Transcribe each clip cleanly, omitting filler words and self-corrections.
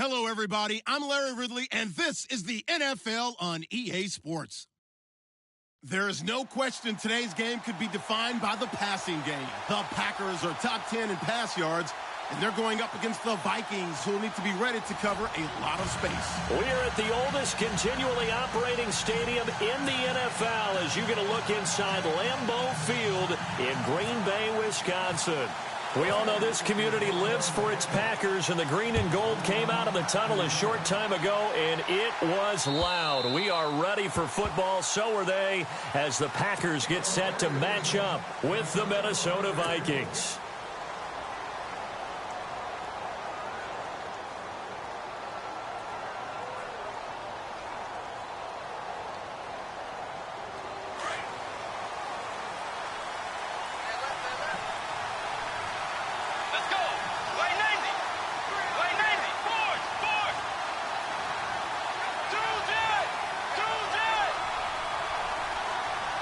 Hello, everybody. I'm Larry Ridley, and this is the NFL on EA Sports. There is no question today's game could be defined by the passing game. The Packers are top 10 in pass yards, and they're going up against the Vikings, who will need to be ready to cover a lot of space. We're at the oldest continually operating stadium in the NFL as you get a look inside Lambeau Field in Green Bay, Wisconsin. We all know this community lives for its Packers, and the green and gold came out of the tunnel a short time ago, and it was loud. We are ready for football, so are they, as the Packers get set to match up with the Minnesota Vikings.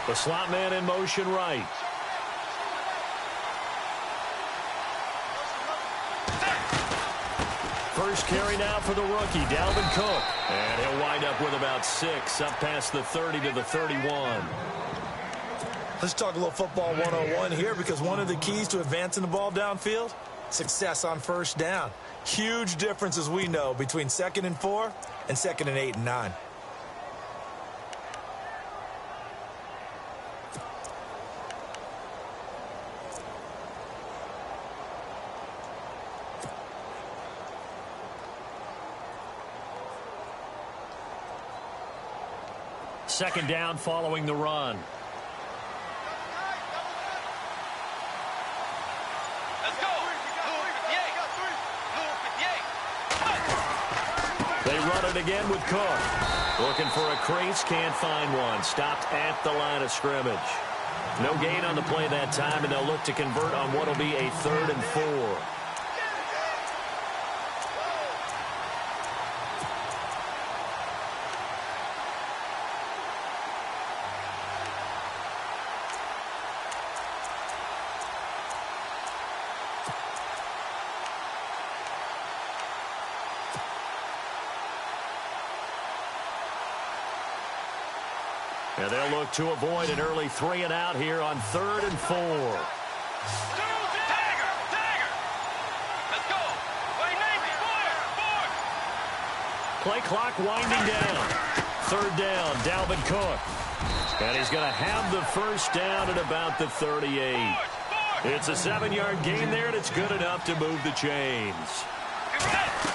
The slot man in motion right. First carry now for the rookie, Dalvin Cook. And he'll wind up with about 6, up past the 30 to the 31. Let's talk a little football 101 here, because one of the keys to advancing the ball downfield, success on first down. Huge difference, as we know, between 2nd and 4 and 2nd and 8 and 9. Second down following the run. Let's go. They run it again with Cook. Looking for a crease, can't find one. Stopped at the line of scrimmage. No gain on the play that time, and they'll look to convert on what will be a 3rd and 4. And they'll look to avoid an early 3 and out here on 3rd and 4. Let's go. Play clock winding down. 3rd down, Dalvin Cook. And he's going to have the first down at about the 38. It's a 7-yard gain there, and it's good enough to move the chains.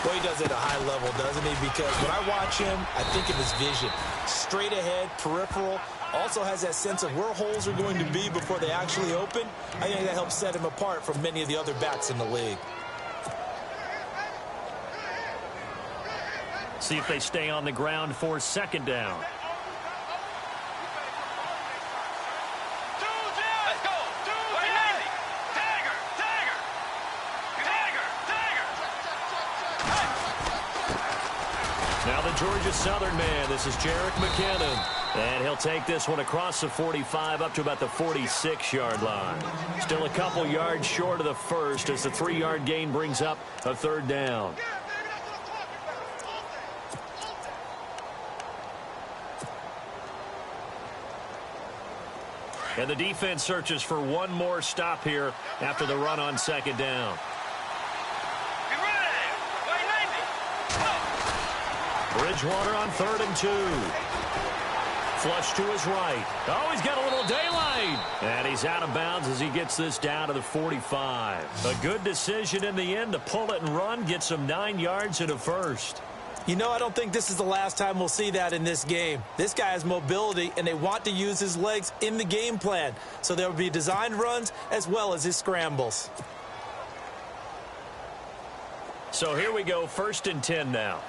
Well, he does it at a high level, doesn't he? Because when I watch him, I think of his vision. Straight ahead, peripheral. Also has that sense of where holes are going to be before they actually open. I think that helps set him apart from many of the other backs in the league. See if they stay on the ground for 2nd down. Now the Georgia Southern man, this is Jerick McKinnon. And he'll take this one across the 45 up to about the 46-yard line. Still a couple yards short of the first as the 3-yard gain brings up a 3rd down. And the defense searches for one more stop here after the run on 2nd down. Bridgewater on 3rd and 2. Flush to his right. Oh, he's got a little daylight. And he's out of bounds as he gets this down to the 45. A good decision in the end to pull it and run, get some 9 yards and a first. You know, I don't think this is the last time we'll see that in this game. This guy has mobility, and they want to use his legs in the game plan. So there will be designed runs as well as his scrambles. So here we go, 1st and 10 now.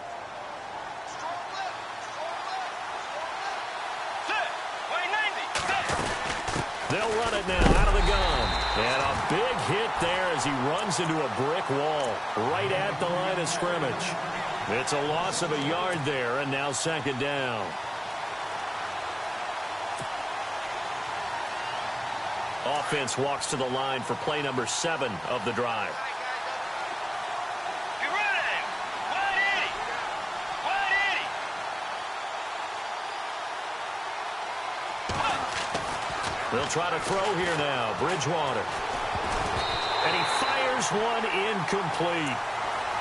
They'll run it now out of the gun. And a big hit there as he runs into a brick wall right at the line of scrimmage. It's a loss of a yard there, and now 2nd down. Offense walks to the line for play number 7 of the drive. Be ready. 180. They'll try to throw here now. Bridgewater. And he fires one incomplete.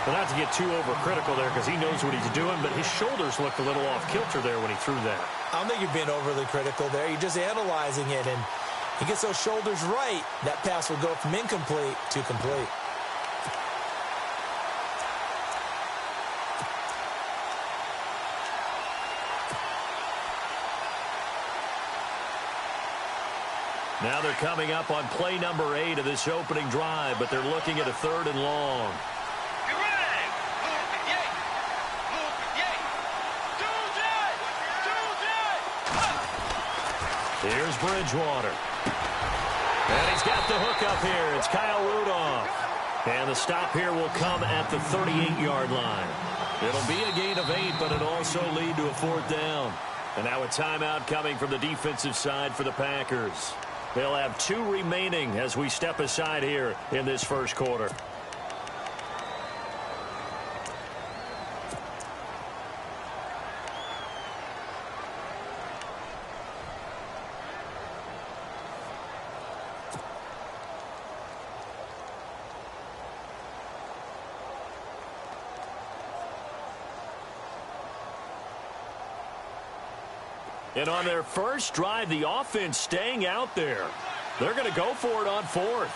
Well, not to get too overcritical there because he knows what he's doing, but his shoulders looked a little off kilter there when he threw that. I don't think you're being overly critical there. You're just analyzing it, and he gets those shoulders right. That pass will go from incomplete to complete. Now they're coming up on play number 8 of this opening drive, but they're looking at a 3rd and long. Here's Bridgewater. And he's got the hook up here. It's Kyle Rudolph. And the stop here will come at the 38-yard line. It'll be a gain of 8, but it'll also lead to a 4th down. And now a timeout coming from the defensive side for the Packers. They'll have 2 remaining as we step aside here in this first quarter. And on their first drive, the offense staying out there. They're going to go for it on 4th.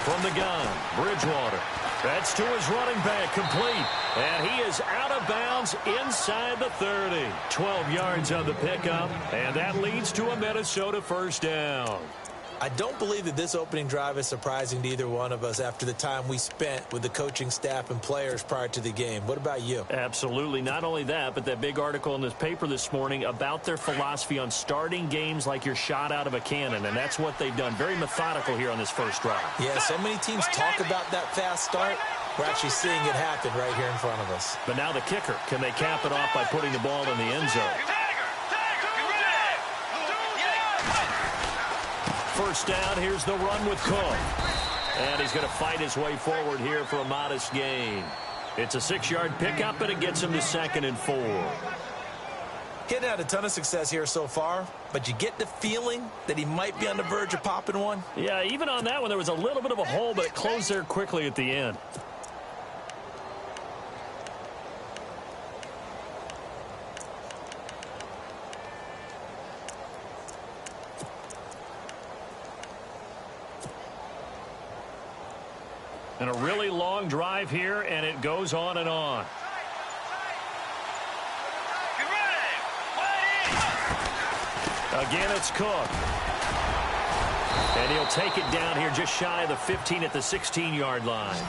From the gun, Bridgewater. That's to his running back, complete. And he is out of bounds inside the 30. 12 yards on the pickup, and that leads to a Minnesota first down. I don't believe that this opening drive is surprising to either one of us after the time we spent with the coaching staff and players prior to the game. What about you? Absolutely. Not only that, but that big article in this paper this morning about their philosophy on starting games like you're shot out of a cannon, and that's what they've done. Very methodical here on this first drive. Yeah, so many teams talk about that fast start. We're actually seeing it happen right here in front of us. But now the kicker. Can they cap it off by putting the ball in the end zone? First down, here's the run with Cook. And he's going to fight his way forward here for a modest gain. It's a 6-yard pickup, and it gets him to 2nd and 4. He hadn't had a ton of success here so far, but you get the feeling that he might be on the verge of popping one. Yeah, even on that one, there was a little bit of a hole, but it closed there quickly at the end. And a really long drive here, and it goes on and on. Again, it's Cook. And he'll take it down here just shy of the 15 at the 16-yard line.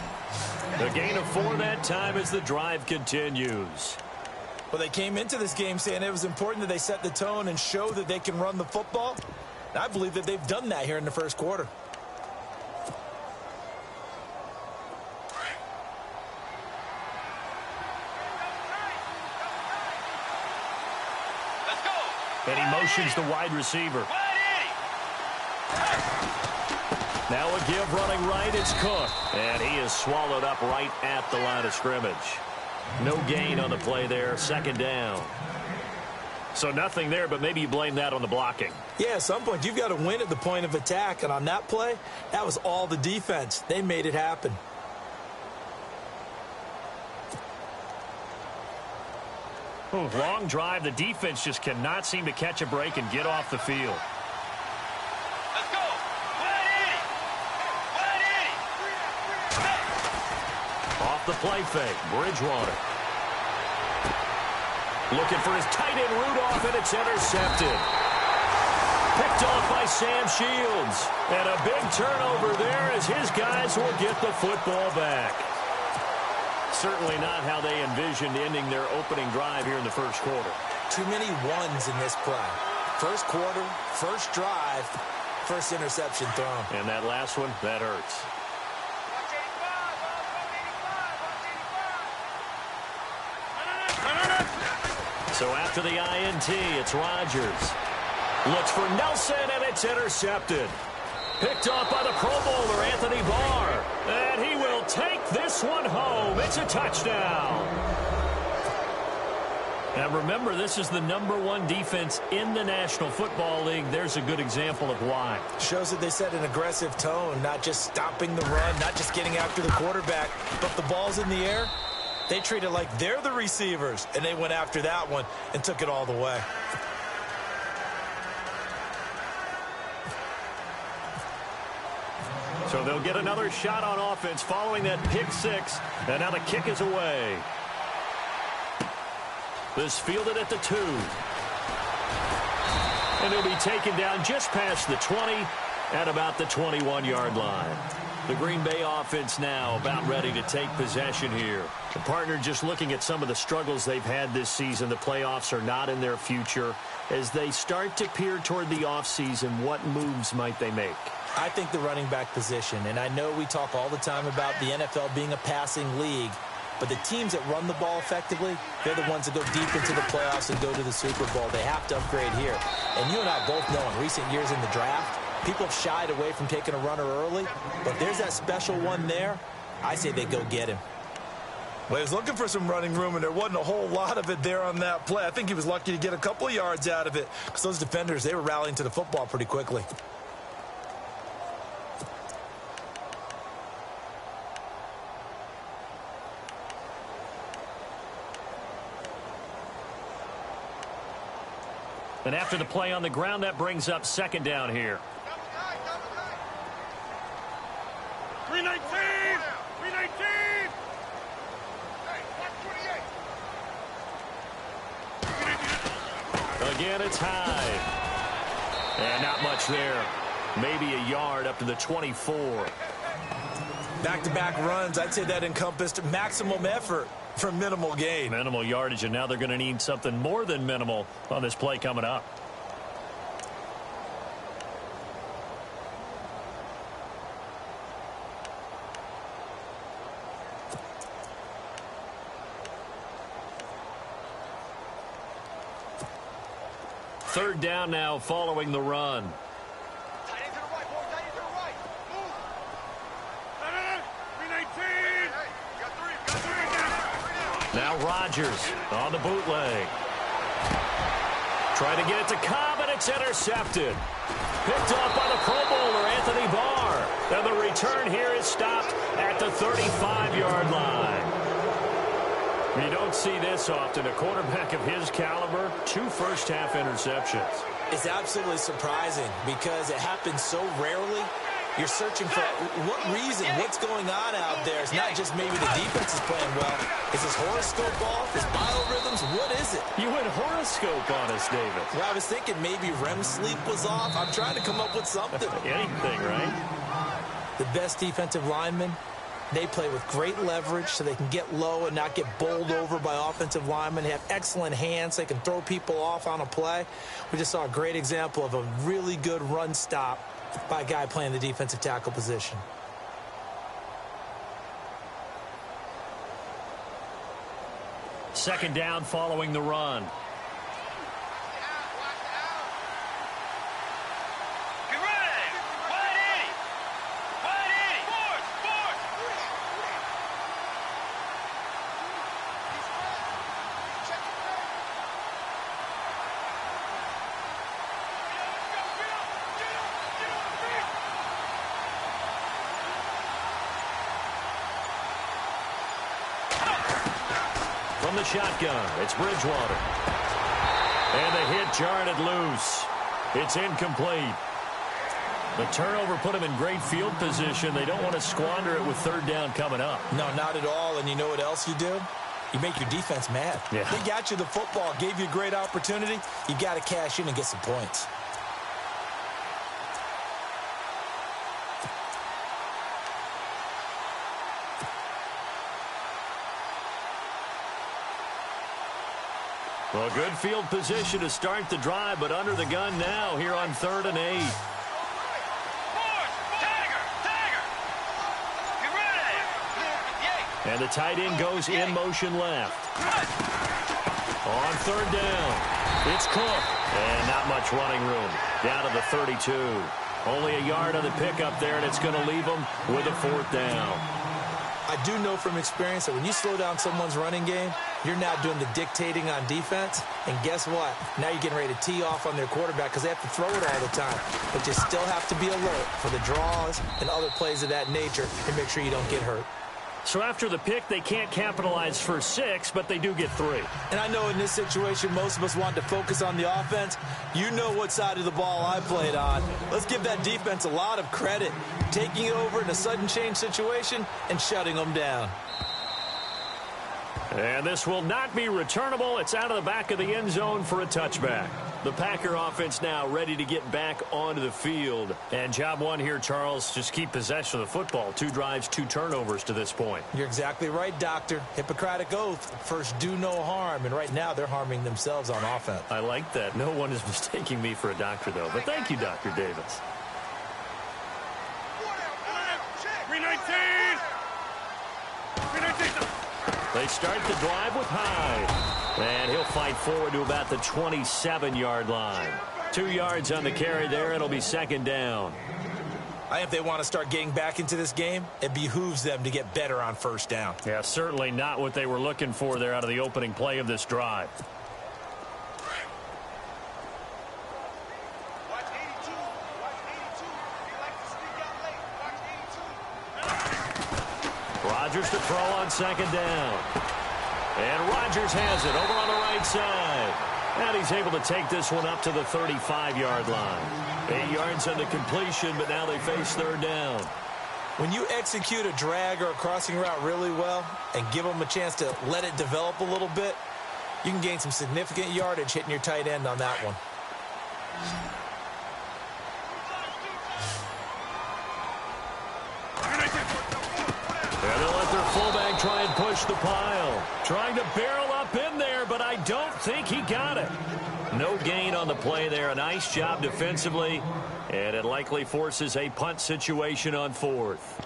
The gain of 4 that time as the drive continues. Well, they came into this game saying it was important that they set the tone and show that they can run the football. And I believe that they've done that here in the first quarter. And he motions the wide receiver. Now a give running right, it's Cook. And he is swallowed up right at the line of scrimmage. No gain on the play there, 2nd down. So nothing there, but maybe you blame that on the blocking. Yeah, at some point you've got to win at the point of attack. And on that play, that was all the defense. They made it happen. Long drive. The defense just cannot seem to catch a break and get off the field. Let's go. 180. Off the play fake, Bridgewater. Looking for his tight end Rudolph, and it's intercepted. Picked off by Sam Shields. And a big turnover there as his guys will get the football back. Certainly not how they envisioned ending their opening drive here in the first quarter. Too many ones in this play. First quarter, first drive, first interception thrown. And that last one, that hurts. So after the INT, it's Rodgers. Looks for Nelson, and it's intercepted. Picked off by the Pro Bowler, Anthony Barr. And he will take this one home. It's a touchdown. Now remember, this is the #1 defense in the National Football League. There's a good example of why. Shows that they set an aggressive tone, not just stopping the run, not just getting after the quarterback, but if the ball's in the air, they treat it like they're the receivers, and they went after that one and took it all the way. So they'll get another shot on offense following that pick six, and now the kick is away. This fielded at the 2. And he'll be taken down just past the 20 at about the 21-yard line. The Green Bay offense now about ready to take possession here. The partner, just looking at some of the struggles they've had this season, the playoffs are not in their future. As they start to peer toward the offseason, what moves might they make? I think the running back position, and I know we talk all the time about the NFL being a passing league, but the teams that run the ball effectively, they're the ones that go deep into the playoffs and go to the Super Bowl. They have to upgrade here. And you and I both know in recent years in the draft, people have shied away from taking a runner early, but there's that special one there. I say they go get him. Well, he was looking for some running room, and there wasn't a whole lot of it there on that play. I think he was lucky to get a couple of yards out of it, because those defenders, they were rallying to the football pretty quickly. And after the play on the ground, that brings up second down here. 319! 319! Again, it's high. And not much there. Maybe a yard up to the 24. Back-to-back runs, I'd say that encompassed maximum effort for minimal gain. Minimal yardage, and now they're going to need something more than minimal on this play coming up. Third down now following the run. Now Rodgers on the bootleg. Trying to get it to Cobb, and it's intercepted. Picked off by the Pro Bowler, Anthony Barr. And the return here is stopped at the 35-yard line. You don't see this often. A quarterback of his caliber, 2 first-half interceptions. It's absolutely surprising because it happens so rarely. You're searching for what reason, what's going on out there. It's not just maybe the defense is playing well. Is his horoscope off? His biorhythms? What is it? You went horoscope on us, David. Well, I was thinking maybe REM sleep was off. I'm trying to come up with something. Anything, right? The best defensive linemen, they play with great leverage so they can get low and not get bowled over by offensive linemen. They have excellent hands. They can throw people off on a play. We just saw a great example of a really good run stop by a guy playing the defensive tackle position. Second down following the run. Get ready! Wide 80! Wide 80! Forward! Forward! From the shotgun, it's Bridgewater. And the hit jarred it loose. It's incomplete. The turnover put them in great field position. They don't want to squander it with third down coming up. No, not at all. And you know what else you do? You make your defense mad. Yeah. They got you the football, gave you a great opportunity. You got to cash in and get some points. Well, good field position to start the drive, but under the gun now here on 3rd and 8. And the tight end goes in motion left. On 3rd down, it's Cook. And not much running room. Down to the 32. Only a yard on the pickup there, and it's going to leave them with a 4th down. I do know from experience that when you slow down someone's running game, You're now doing the dictating on defense, and guess what? Now you're getting ready to tee off on their quarterback because they have to throw it all the time. But you still have to be alert for the draws and other plays of that nature and make sure you don't get hurt. So after the pick, they can't capitalize for 6, but they do get 3. And I know in this situation, most of us want to focus on the offense. You know what side of the ball I played on. Let's give that defense a lot of credit, taking it over in a sudden change situation and shutting them down. And this will not be returnable. It's out of the back of the end zone for a touchback. The Packer offense now ready to get back onto the field. And job one here, Charles, just keep possession of the football. 2 drives, 2 turnovers to this point. You're exactly right, Doctor. Hippocratic oath. First, do no harm. And right now, they're harming themselves on offense. I like that. No one is mistaking me for a doctor, though. But thank you, Dr. Davis. 319! 319! They start the drive with Hyde. And he'll fight forward to about the 27-yard line. 2 yards on the carry there. It'll be second down. I think if they want to start getting back into this game, it behooves them to get better on first down. Yeah, certainly not what they were looking for there out of the opening play of this drive. Watch 82. Watch 82. He likes to sneak out late. Watch 82. Rodgers to throw on second down. And Rodgers has it over on the right side. And he's able to take this one up to the 35-yard line. 8 yards on the completion, but now they face third down. When you execute a drag or a crossing route really well and give them a chance to let it develop a little bit, you can gain some significant yardage hitting your tight end on that one. And they'll let their fullback try and push the pile. Trying to barrel up in there, but I don't think he got it. No gain on the play there. A nice job defensively. And it likely forces a punt situation on 4th.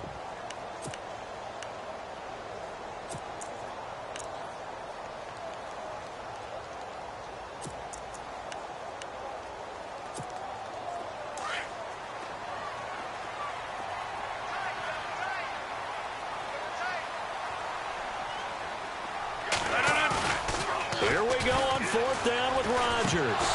Here we go on 4th down with Rodgers.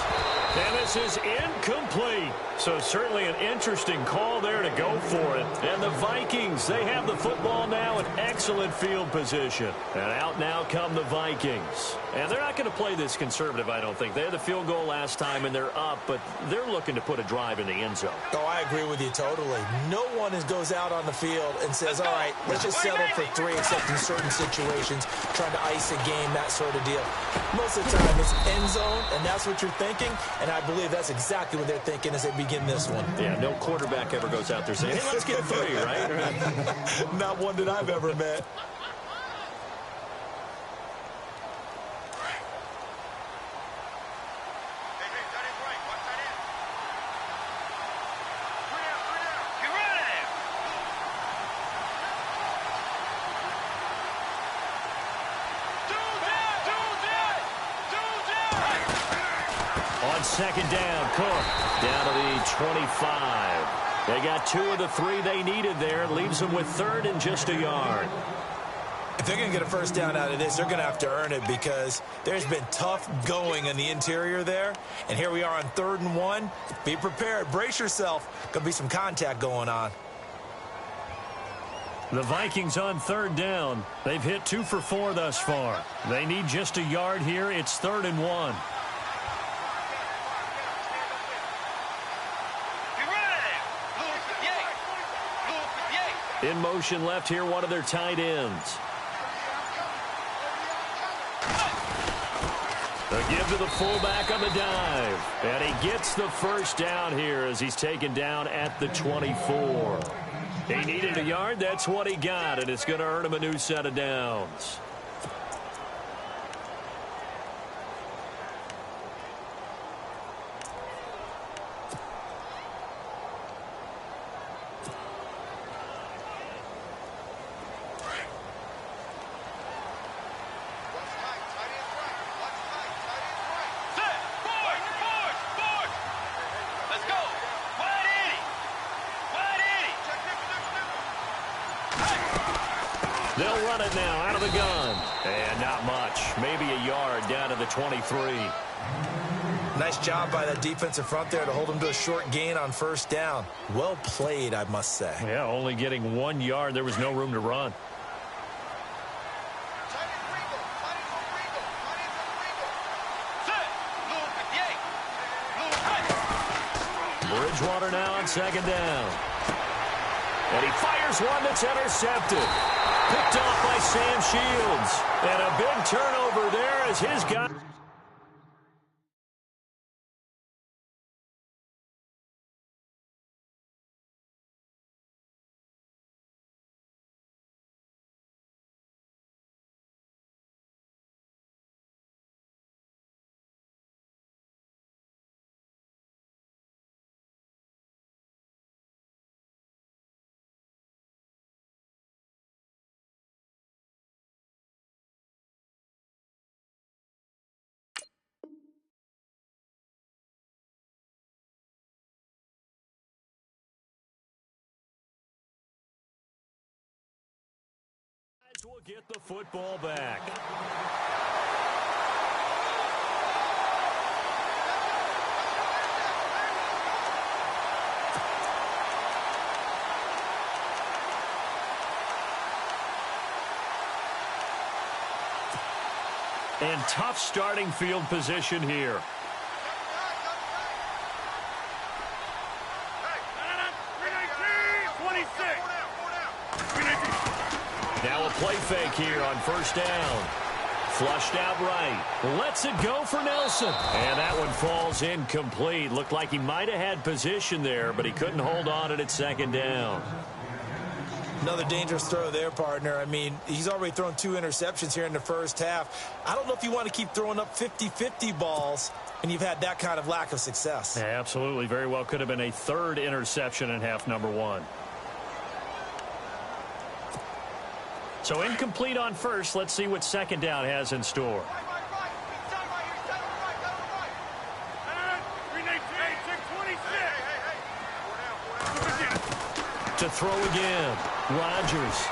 And this is incomplete. So certainly an interesting call there to go for it. And the Vikings, they have the football now in excellent field position. And out now come the Vikings. And they're not going to play this conservative, I don't think. They had the field goal last time, and they're up, but they're looking to put a drive in the end zone. Oh, I agree with you totally. No one goes out on the field and says, all right, let's just settle for 3, except in certain situations, trying to ice a game, that sort of deal. Most of the time, it's end zone, and that's what you're thinking, and I believe that's exactly what they're thinking as they begin this one. Yeah, no quarterback ever goes out there saying, hey, let's get 3, right? Not one that I've ever met. Second down, Cook down to the 25. They got 2 of the 3 they needed there. Leaves them with 3rd and just a yard. If they're going to get a first down out of this, they're going to have to earn it because there's been tough going in the interior there. And here we are on 3rd and 1. Be prepared. Brace yourself. Going to be some contact going on. The Vikings on 3rd down. They've hit 2 for 4 thus far. They need just a yard here. It's 3rd and 1. In motion left here, one of their tight ends. A give to the fullback on the dive. And he gets the first down here as he's taken down at the 24. He needed a yard. That's what he got, and it's going to earn him a new set of downs. They'll run it now out of the gun. And not much. Maybe a yard down to the 23. Nice job by that defensive front there to hold them to a short gain on first down. Well played, I must say. Yeah, only getting 1 yard. There was no room to run. Bridgewater now on second down. And he fires one that's intercepted. Picked off by Sam Shields. And a big turnover there as his guy. Will get the football back. And tough starting field position here. Now a play fake here on first down. Flushed out right. Lets it go for Nelson. And that one falls incomplete. Looked like he might have had position there, but he couldn't hold on at second down. Another dangerous throw there, partner. I mean, he's already thrown 2 interceptions here in the first half. I don't know if you want to keep throwing up 50-50 balls, and you've had that kind of lack of success. Yeah, absolutely. Very well could have been a 3rd interception in half number 1. So incomplete on first. Let's see what second down has in store. To throw again. Rodgers.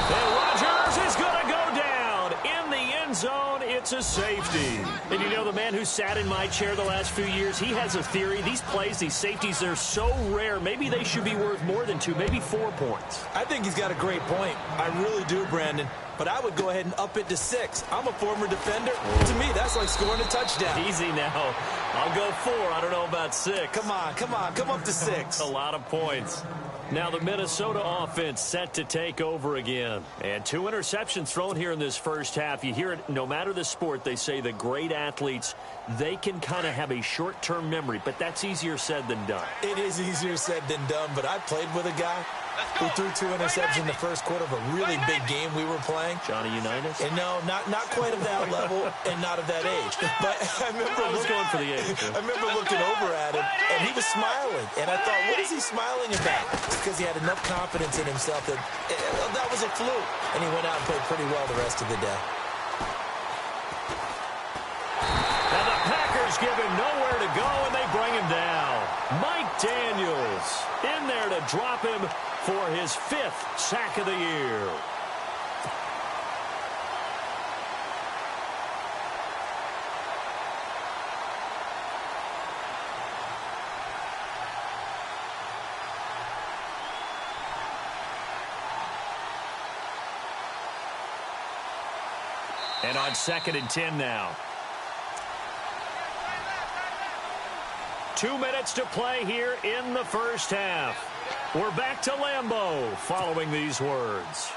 And Rodgers is going to go down in the end zone. It's a safety. And you know, the man who sat in my chair the last few years, he has a theory. These plays, these safeties, they're so rare. Maybe they should be worth more than 2, maybe 4 points. I think he's got a great point. I really do, Brandon. But I would go ahead and up it to 6. I'm a former defender. To me, that's like scoring a touchdown. Easy now. I'll go 4. I don't know about 6. Come on. Come up to 6. A lot of points. Now the Minnesota offense set to take over again. And 2 interceptions thrown here in this first half. You hear it, no matter the sport, they say the great athletes, they can kind of have a short-term memory, but that's easier said than done. It is easier said than done, but I played with a guy who threw 2 interceptions in the first quarter of a really big game we were playing. Johnny Unitas? And no, not quite of that level and not of that age. But I was going for the age. I remember looking over at him, and he was smiling. And I thought, what is he smiling about? It's because he had enough confidence in himself that that was a fluke. And he went out and played pretty well the rest of the day. And the Packers give him nowhere to go, and they bring him down. Mike Daniels in there to drop him for his 5th sack of the year. And on 2nd and 10 now. 2 minutes to play here in the first half. We're back to Lambeau following these words.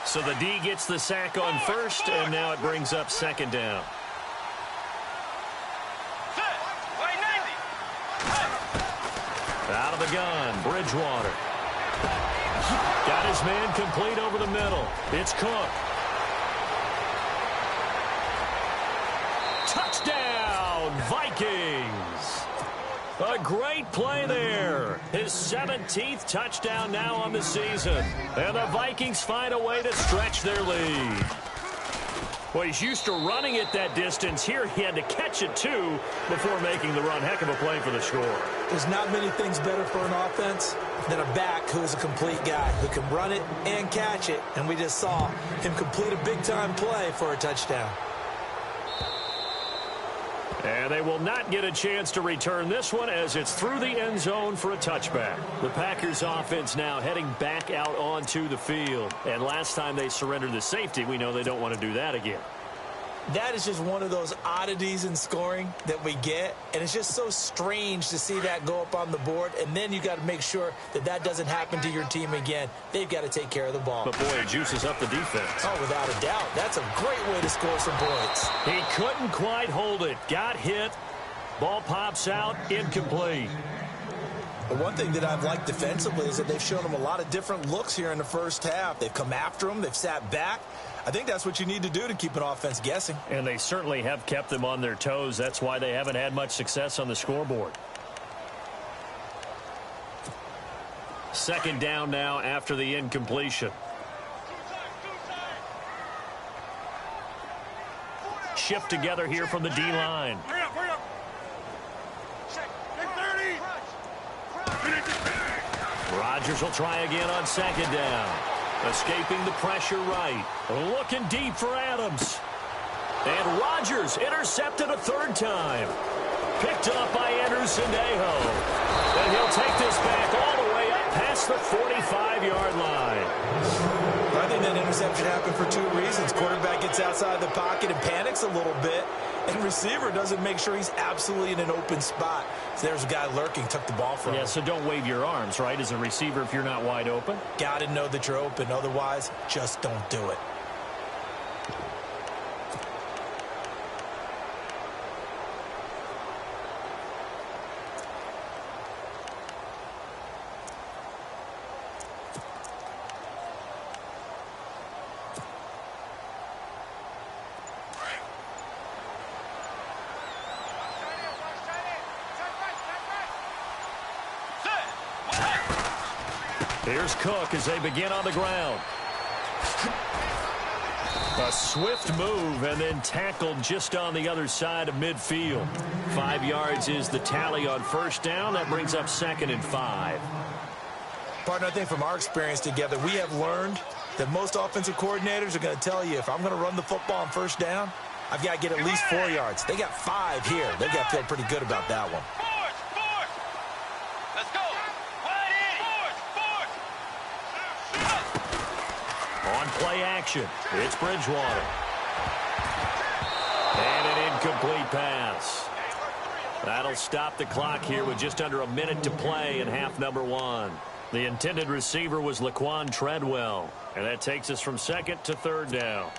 So the D gets the sack on first, and now it brings up 2nd down. Out of the gun, Bridgewater. Got his man complete over the middle. It's Cook. Touchdown, Vikings. A great play there. His 17th touchdown now on the season. And the Vikings find a way to stretch their lead. Well, he's used to running it that distance. Here he had to catch it, too, before making the run. Heck of a play for the score. There's not many things better for an offense than a back who is a complete guy who can run it and catch it. And we just saw him complete a big-time play for a touchdown. And they will not get a chance to return this one as it's through the end zone for a touchback. The Packers offense now heading back out onto the field. And last time they surrendered the safety, we know they don't want to do that again. That is just one of those oddities in scoring that we get. And it's just so strange to see that go up on the board. And then you got to make sure that that doesn't happen to your team again. They've got to take care of the ball. But, boy, it juices up the defense. Oh, without a doubt. That's a great way to score some points. He couldn't quite hold it. Got hit. Ball pops out. Incomplete. But one thing that I've liked defensively is that they've shown him a lot of different looks here in the first half. They've come after him. They've sat back. I think that's what you need to do to keep an offense guessing. And they certainly have kept them on their toes. That's why they haven't had much success on the scoreboard. Second down now after the incompletion. Shift together here from the D-line. Rodgers will try again on second down. Escaping the pressure right. Looking deep for Adams. And Rodgers intercepted a third time. Picked up by Anderson-Dejo. And he'll take this back all the way up past the 45-yard line. I think that interception happened for two reasons. Quarterback gets outside the pocket and panics a little bit. And receiver doesn't make sure he's absolutely in an open spot. So there's a guy lurking, took the ball from him. Yeah, so don't wave your arms, right, as a receiver if you're not wide open. Got to know that you're open. Otherwise, just don't do it. Here's Cook as they begin on the ground. A swift move and then tackled just on the other side of midfield. 5 yards is the tally on first down. That brings up 2nd and 5. Partner, I think from our experience together, we have learned that most offensive coordinators are going to tell you, if I'm going to run the football on first down, I've got to get at least 4 yards. They got 5 here. They've got to feel pretty good about that one. Let's go. On play action, it's Bridgewater. And an incomplete pass. That'll stop the clock here with just under a minute to play in half number 1. The intended receiver was Laquan Treadwell. And that takes us from 2nd to 3rd down.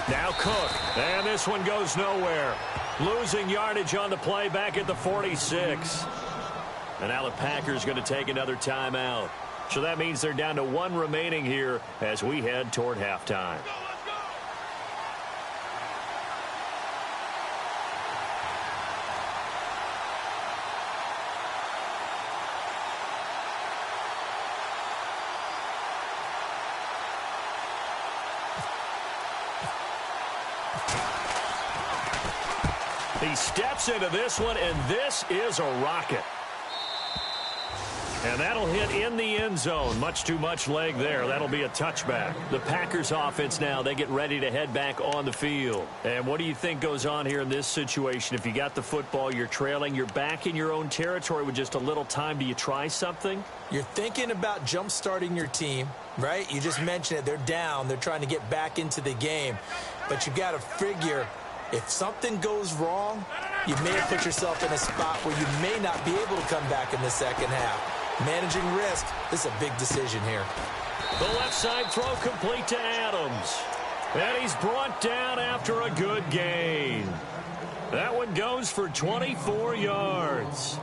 Now Cook, and this one goes nowhere. Losing yardage on the play back at the 46. And now the Packers going to take another timeout. So that means they're down to 1 remaining here as we head toward halftime. He steps into this one, and this is a rocket. And that'll hit in the end zone. Much too much leg there. That'll be a touchback. The Packers offense now, they get ready to head back on the field. And what do you think goes on here in this situation? If you got the football, you're trailing, you're back in your own territory with just a little time. Do you try something? You're thinking about jump-starting your team, right? You just mentioned it. They're down. They're trying to get back into the game. But you've got to figure, if something goes wrong, you may have put yourself in a spot where you may not be able to come back in the second half. Managing risk, this is a big decision here. The left side throw complete to Adams. And he's brought down after a good gain. That one goes for 24 yards.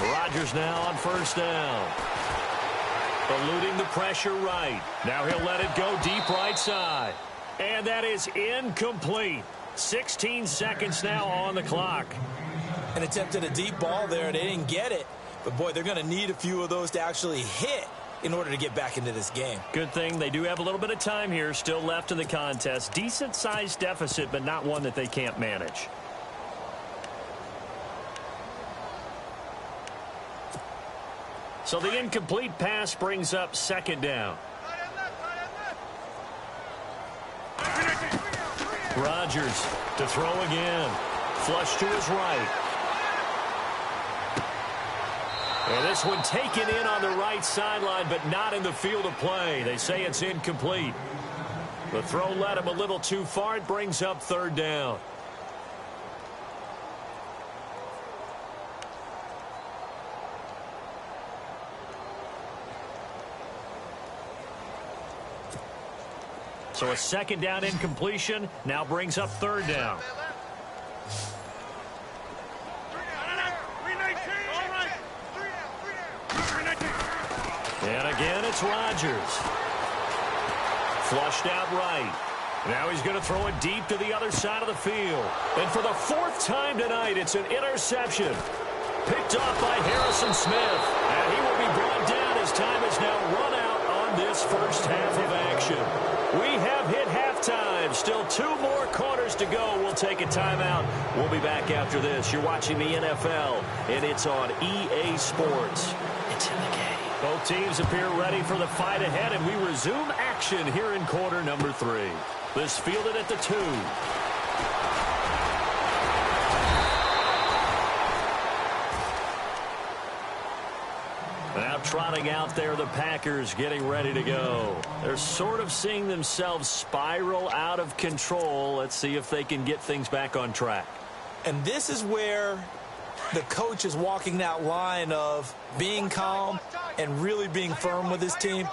Rodgers now on first down. Eluding the pressure right. Now he'll let it go deep right side. And that is incomplete. 16 seconds now on the clock. An attempt at a deep ball there. They didn't get it. But, boy, they're going to need a few of those to actually hit in order to get back into this game. Good thing they do have a little bit of time here still left in the contest. Decent-sized deficit, but not one that they can't manage. So the incomplete pass brings up second down. Rodgers to throw again. Flush to his right. And this one taken in on the right sideline, but not in the field of play. They say it's incomplete. The throw led him a little too far. It brings up third down. So a second down incompletion now brings up third down. And again, it's Rodgers. Flushed out right. Now he's going to throw it deep to the other side of the field. And for the fourth time tonight, it's an interception. Picked off by Harrison Smith. And he will be brought down as time is now run out on this first half of action. We have hit halftime. Still 2 more quarters to go. We'll take a timeout. We'll be back after this. You're watching the NFL, and it's on EA Sports. It's in the game. Both teams appear ready for the fight ahead, and we resume action here in quarter number 3. This fielded at the 2. Now trotting out there, the Packers getting ready to go. They're sort of seeing themselves spiral out of control. Let's see if they can get things back on track. And this is where the coach is walking that line of being calm and really being firm with his team.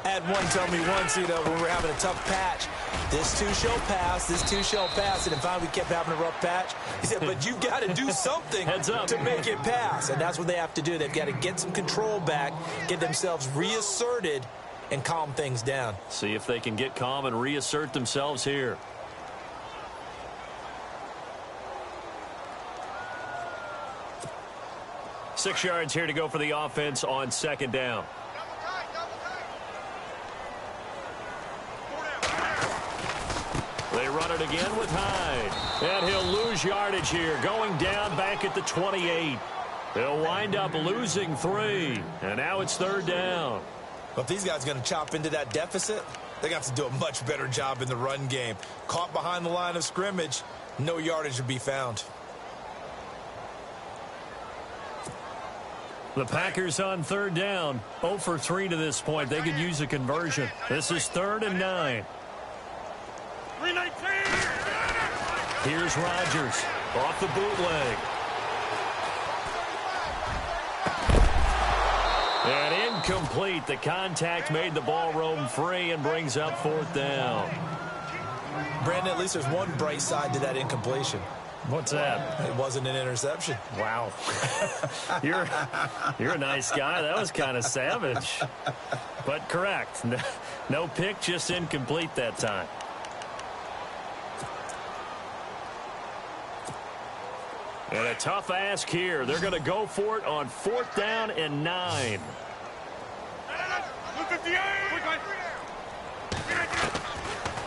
I had one tell me once, when we were having a tough patch, this too shall pass, this too shall pass. And finally we kept having a rough patch. He said, but you've got to do something to make it pass. And that's what they have to do. They've got to get some control back, get themselves reasserted, and calm things down. See if they can get calm and reassert themselves here. Six yards here to go for the offense on second down. They run it again with Hyde. And he'll lose yardage here, going down back at the 28. They'll wind up losing 3. And now it's third down. Well, if these guys are going to chop into that deficit, they're going to have to do a much better job in the run game. Caught behind the line of scrimmage, no yardage to be found. The Packers on third down. 0 for 3 to this point. They could use a conversion. This is 3rd and 9. Here's Rodgers off the bootleg. And incomplete. The contact made the ball roam free and brings up 4th down. Brandon, at least there's one bright side to that incompletion. What's that? It wasn't an interception. Wow. You're a nice guy. That was kind of savage. But correct. No pick, just incomplete that time. And a tough ask here. They're going to go for it on 4th down and 9.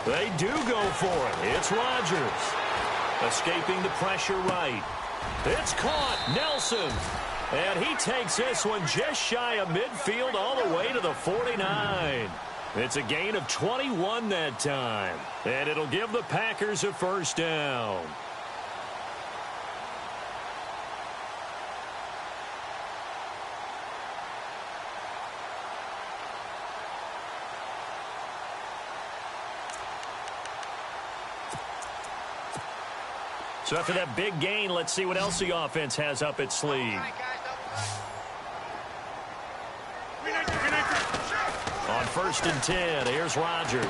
They do go for it. It's Rodgers. Escaping the pressure right. It's caught. Nelson. And he takes this one just shy of midfield all the way to the 49. It's a gain of 21 that time. And it'll give the Packers a first down. So after that big gain, let's see what else the offense has up its sleeve. On 1st and 10, here's Rodgers.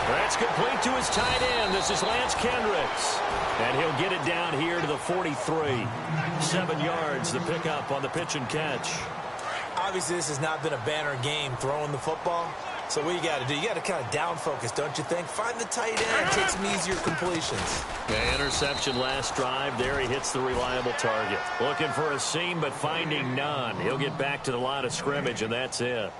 That's complete to his tight end. This is Lance Kendricks. And he'll get it down here to the 43. 7 yards, the pickup on the pitch and catch. Obviously, this has not been a banner game throwing the football. So what you got to do, you got to kind of down focus, don't you think? Find the tight end, take some easier completions. Yeah, interception last drive. There he hits the reliable target. Looking for a seam, but finding none. He'll get back to the line of scrimmage, and that's it.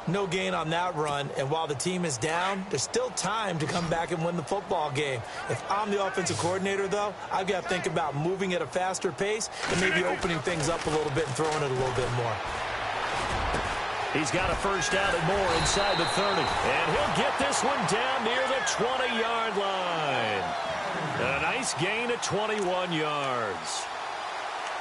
No gain on that run, and while the team is down, there's still time to come back and win the football game. If I'm the offensive coordinator, though, I've got to think about moving at a faster pace and maybe opening things up a little bit and throwing it a little bit more. He's got a first down and more inside the 30. And he'll get this one down near the 20-yard line. And a nice gain of 21 yards.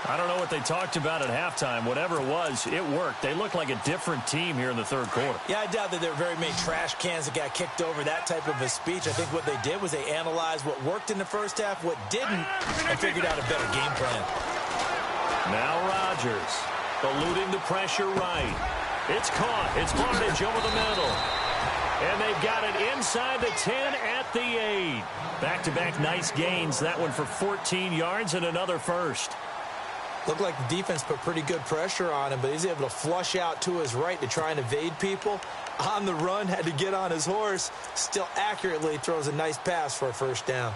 I don't know what they talked about at halftime. Whatever it was, it worked. They looked like a different team here in the third quarter. Yeah, I doubt that there were very many trash cans that got kicked over, that type of a speech. I think what they did was they analyzed what worked in the first half, what didn't, and figured out a better game plan. Now Rodgers, eluding the pressure right. It's caught. It's Barnage over the middle. And they've got it inside the 10 at the 8. Back-to-back nice gains. That one for 14 yards and another first. Looked like the defense put pretty good pressure on him, but he's able to flush out to his right to try and evade people. On the run, had to get on his horse. Still accurately throws a nice pass for a first down.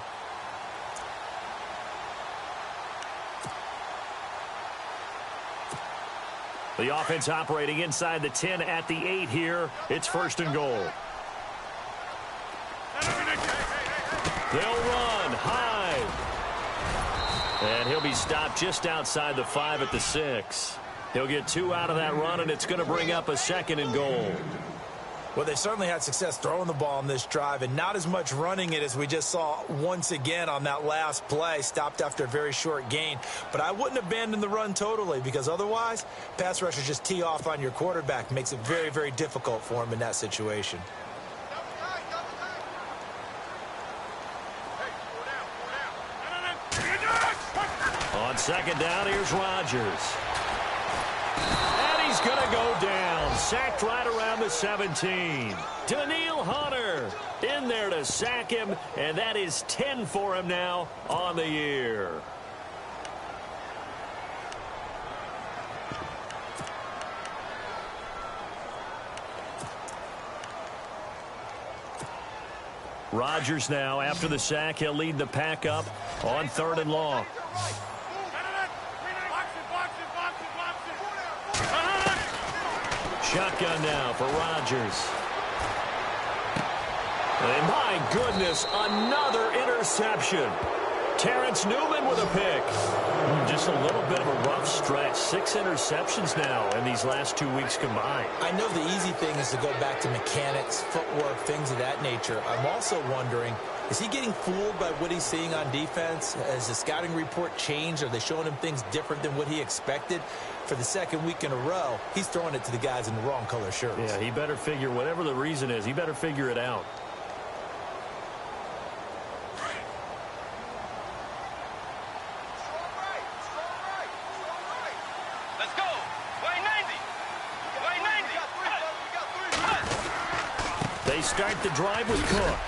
The offense operating inside the 10 at the 8 here. It's 1st and goal. They'll run high. And he'll be stopped just outside the 5 at the 6. He'll get 2 out of that run, and it's going to bring up a 2nd and goal. Well, they certainly had success throwing the ball on this drive, and not as much running it as we just saw once again on that last play, stopped after a very short gain. But I wouldn't abandon the run totally, because otherwise, pass rushers just tee off on your quarterback. Makes it very, very difficult for him in that situation. On 2nd down, here's Rodgers. And he's going to go down. Sacked right around the 17. Daniil Hunter in there to sack him, and that is 10 for him now on the year. Rodgers now, after the sack, he'll lead the pack up on 3rd and long. Shotgun now for Rodgers. And my goodness, another interception. Terrence Newman with a pick. Just a little bit of a rough stretch. 6 interceptions now in these last 2 weeks combined. I know the easy thing is to go back to mechanics, footwork, things of that nature. I'm also wondering, is he getting fooled by what he's seeing on defense? Has the scouting report changed? Are they showing him things different than what he expected? For the 2nd week in a row, he's throwing it to the guys in the wrong color shirts. Yeah, he better figure, whatever the reason is, he better figure it out. Let's go. Way 90. Way 90. They start the drive with Cook.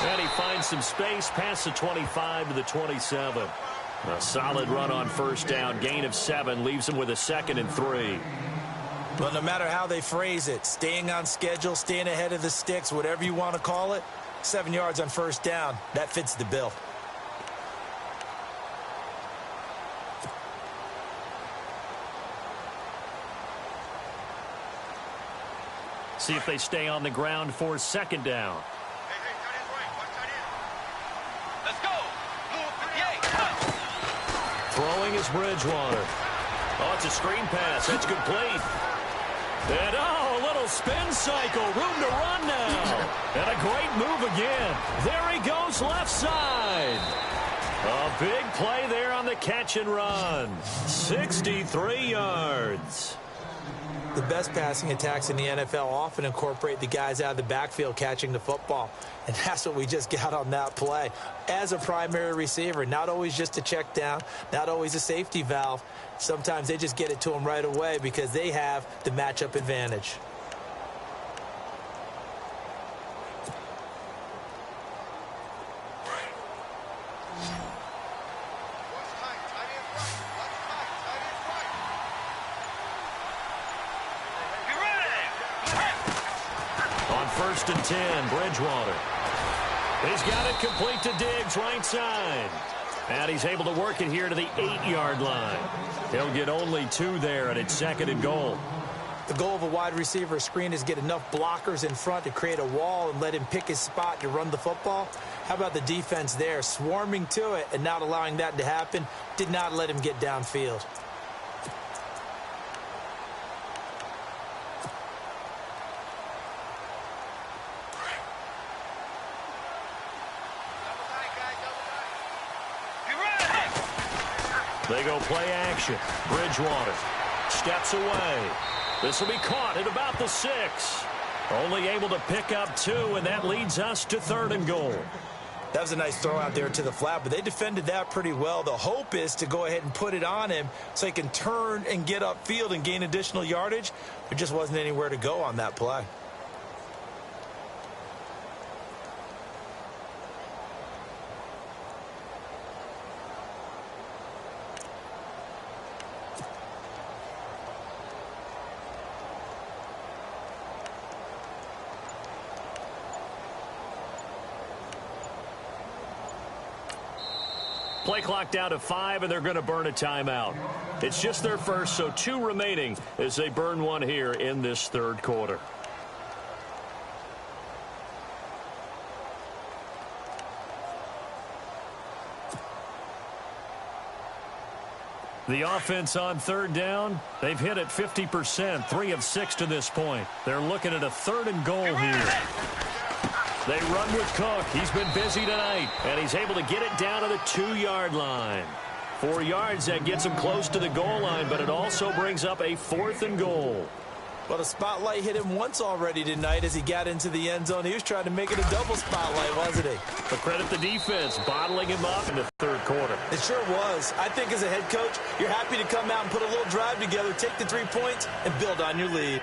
And he finds some space past the 25 to the 27. A solid run on 1st down. Gain of 7 leaves him with a 2nd and 3. But no matter how they phrase it, staying on schedule, staying ahead of the sticks, whatever you want to call it, 7 yards on 1st down, that fits the bill. See if they stay on the ground for 2nd down. Throwing is Bridgewater. Oh, it's a screen pass. That's complete. And, oh, a little spin cycle. Room to run now. And a great move again. There he goes left side. A big play there on the catch and run. 63 yards. The best passing attacks in the NFL often incorporate the guys out of the backfield catching the football. And that's what we just got on that play. As a primary receiver, not always just a check down, not always a safety valve. Sometimes they just get it to them right away because they have the matchup advantage. First and 10, Bridgewater. He's got it complete to Diggs, right side. And he's able to work it here to the 8-yard line. He'll get only 2 there, and it's 2nd and goal. The goal of a wide receiver screen is get enough blockers in front to create a wall and let him pick his spot to run the football. How about the defense there, swarming to it and not allowing that to happen? Did not let him get downfield. They go play action. Bridgewater steps away. This will be caught at about the 6. Only able to pick up 2, and that leads us to 3rd and goal. That was a nice throw out there to the flat, but they defended that pretty well. The hope is to go ahead and put it on him so he can turn and get upfield and gain additional yardage. There just wasn't anywhere to go on that play. Play clock down to 5, and they're going to burn a timeout. It's just their first, so 2 remaining as they burn one here in this 3rd quarter. The offense on 3rd down, they've hit it 50%, 3 of 6 to this point. They're looking at a 3rd and goal here. They run with Cook. He's been busy tonight, and he's able to get it down to the 2-yard line. 4 yards, that gets him close to the goal line, but it also brings up a 4th and goal. Well, the spotlight hit him once already tonight as he got into the end zone. He was trying to make it a double spotlight, wasn't he? But credit the defense, bottling him up in the 3rd quarter. It sure was. I think as a head coach, you're happy to come out and put a little drive together, take the 3 points, and build on your lead.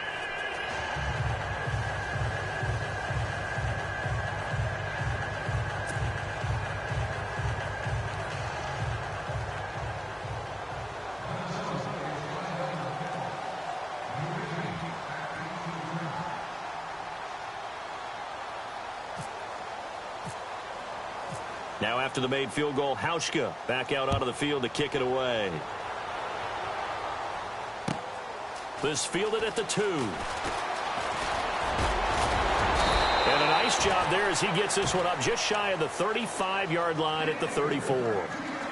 Now after the made field goal, Hauschka back out onto the field to kick it away. This fielded at the 2. And a nice job there as he gets this one up just shy of the 35-yard line at the 34.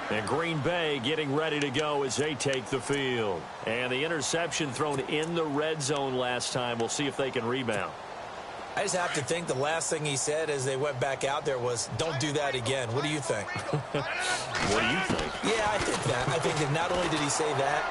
And Green Bay getting ready to go as they take the field. And the interception thrown in the red zone last time. We'll see if they can rebound. I just have to think the last thing he said as they went back out there was, don't do that again. What do you think? What do you think? Yeah, I think that. I think that not only did he say that,